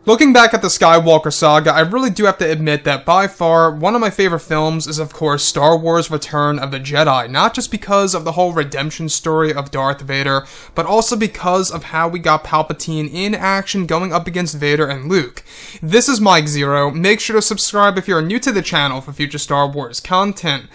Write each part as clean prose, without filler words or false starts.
Looking back at the Skywalker saga, I really do have to admit that by far, one of my favorite films is of course Star Wars Return of the Jedi, not just because of the whole redemption story of Darth Vader, but also because of how we got Palpatine in action going up against Vader and Luke. This is Mike Zero. Make sure to subscribe if you're new to the channel for future Star Wars content.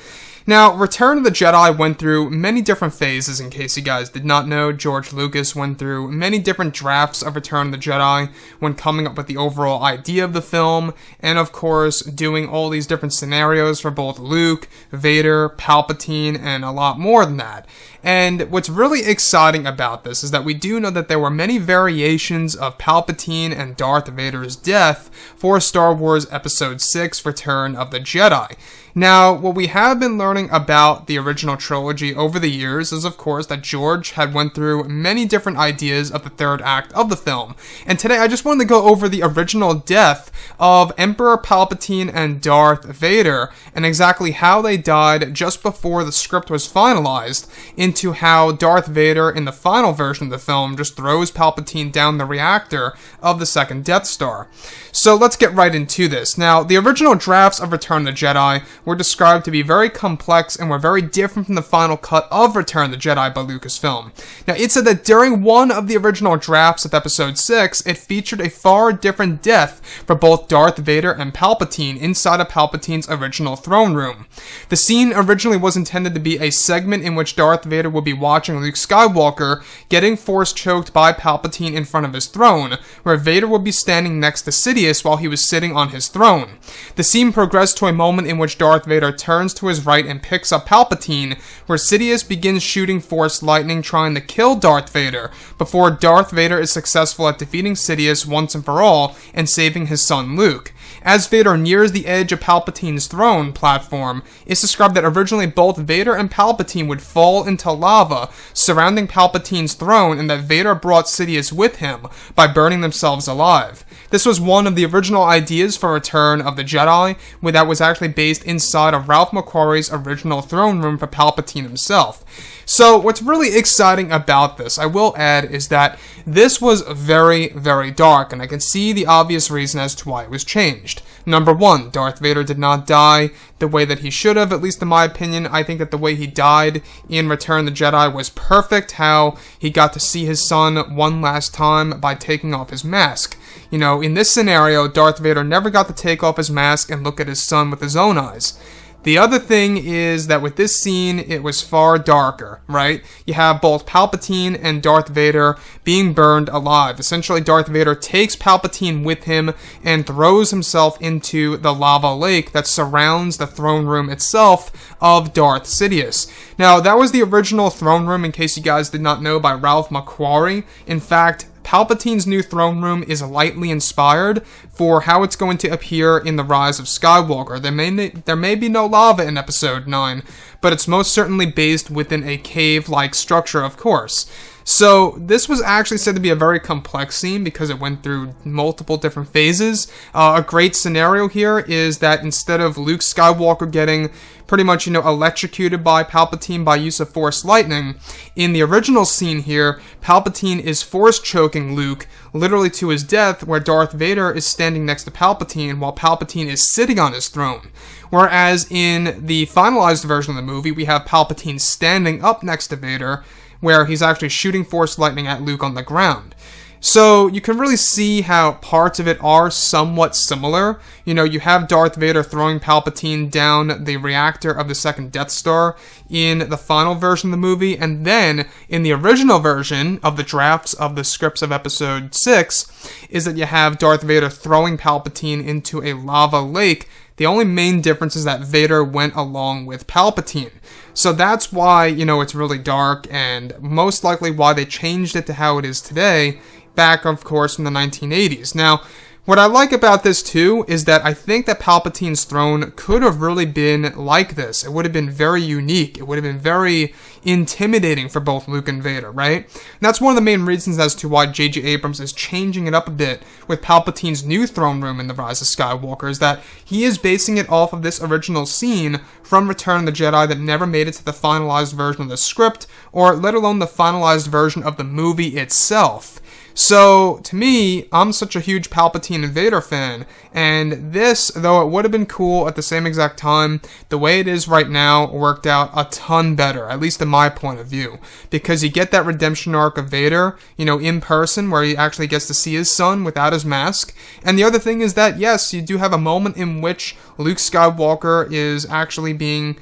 Now, Return of the Jedi went through many different phases. In case you guys did not know, George Lucas went through many different drafts of Return of the Jedi when coming up with the overall idea of the film, and of course, doing all these different scenarios for both Luke, Vader, Palpatine, and a lot more than that. And what's really exciting about this is that we do know that there were many variations of Palpatine and Darth Vader's death for Star Wars Episode 6, Return of the Jedi. Now, what we have been learning about the original trilogy over the years is, of course, that George had went through many different ideas of the third act of the film. And today, I just wanted to go over the original death of Emperor Palpatine and Darth Vader, and exactly how they died just before the script was finalized, into how Darth Vader, in the final version of the film, just throws Palpatine down the reactor of the second Death Star. So let's get right into this. Now, the original drafts of Return of the Jedi were described to be very complex and were very different from the final cut of Return of the Jedi by Lucasfilm. Now, it said that during one of the original drafts of Episode 6, it featured a far different death for both Darth Vader and Palpatine inside of Palpatine's original throne room. The scene originally was intended to be a segment in which Darth Vader would be watching Luke Skywalker getting force choked by Palpatine in front of his throne, where Vader would be standing next to Sidious while he was sitting on his throne. The scene progressed to a moment in which Darth Vader turns to his right and picks up Palpatine, where Sidious begins shooting Force lightning trying to kill Darth Vader, before Darth Vader is successful at defeating Sidious once and for all and saving his son Luke. As Vader nears the edge of Palpatine's throne platform, it's described that originally both Vader and Palpatine would fall into lava surrounding Palpatine's throne, and that Vader brought Sidious with him by burning themselves alive. This was one of the original ideas for Return of the Jedi, where that was actually based inside of Ralph McQuarrie's original throne room for Palpatine himself. So what's really exciting about this, I will add, is that this was very, very dark, and I can see the obvious reason as to why it was changed. Number one, Darth Vader did not die the way that he should have, at least in my opinion. I think that the way he died in Return of the Jedi was perfect, how he got to see his son one last time by taking off his mask. You know, in this scenario, Darth Vader never got to take off his mask and look at his son with his own eyes. The other thing is that with this scene, it was far darker, right? You have both Palpatine and Darth Vader being burned alive. Essentially, Darth Vader takes Palpatine with him and throws himself into the lava lake that surrounds the throne room itself of Darth Sidious. Now, that was the original throne room, in case you guys did not know, by Ralph McQuarrie. In fact, Palpatine's new throne room is lightly inspired for how it's going to appear in The Rise of Skywalker. There may be no lava in Episode 9, but it's most certainly based within a cave-like structure, of course. So this was actually said to be a very complex scene because it went through multiple different phases. A great scenario here is that instead of Luke Skywalker getting pretty much, electrocuted by Palpatine by use of Force lightning, in the original scene here, Palpatine is force choking Luke literally to his death, where Darth Vader is standing next to Palpatine while Palpatine is sitting on his throne. Whereas in the finalized version of the movie, we have Palpatine standing up next to Vader, where he's actually shooting Force lightning at Luke on the ground. So you can really see how parts of it are somewhat similar. You have Darth Vader throwing Palpatine down the reactor of the second Death Star in the final version of the movie, and then in the original version of the drafts of the scripts of Episode 6, is that you have Darth Vader throwing Palpatine into a lava lake. The only main difference is that Vader went along with Palpatine. So that's why, it's really dark, and most likely why they changed it to how it is today, back, of course, from the 1980s. Now, what I like about this, too, is that I think that Palpatine's throne could have really been like this. It would have been very unique. It would have been very intimidating for both Luke and Vader, right? And that's one of the main reasons as to why J.J. Abrams is changing it up a bit with Palpatine's new throne room in The Rise of Skywalker, is that he is basing it off of this original scene from Return of the Jedi that never made it to the finalized version of the script, or let alone the finalized version of the movie itself. So, to me, I'm such a huge Palpatine and Vader fan, and this, though it would have been cool at the same exact time, the way it is right now worked out a ton better, at least in my point of view, because you get that redemption arc of Vader, in person, where he actually gets to see his son without his mask, and the other thing is that, yes, you do have a moment in which Luke Skywalker is actually being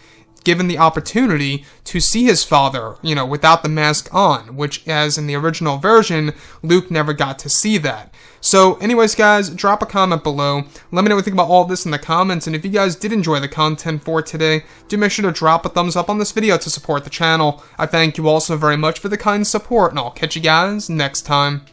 given the opportunity to see his father, without the mask on, which, as in the original version, Luke never got to see that. So, anyways, guys, drop a comment below. Let me know what you think about all this in the comments, and if you guys did enjoy the content for today, do make sure to drop a thumbs up on this video to support the channel. I thank you all so very much for the kind support, and I'll catch you guys next time.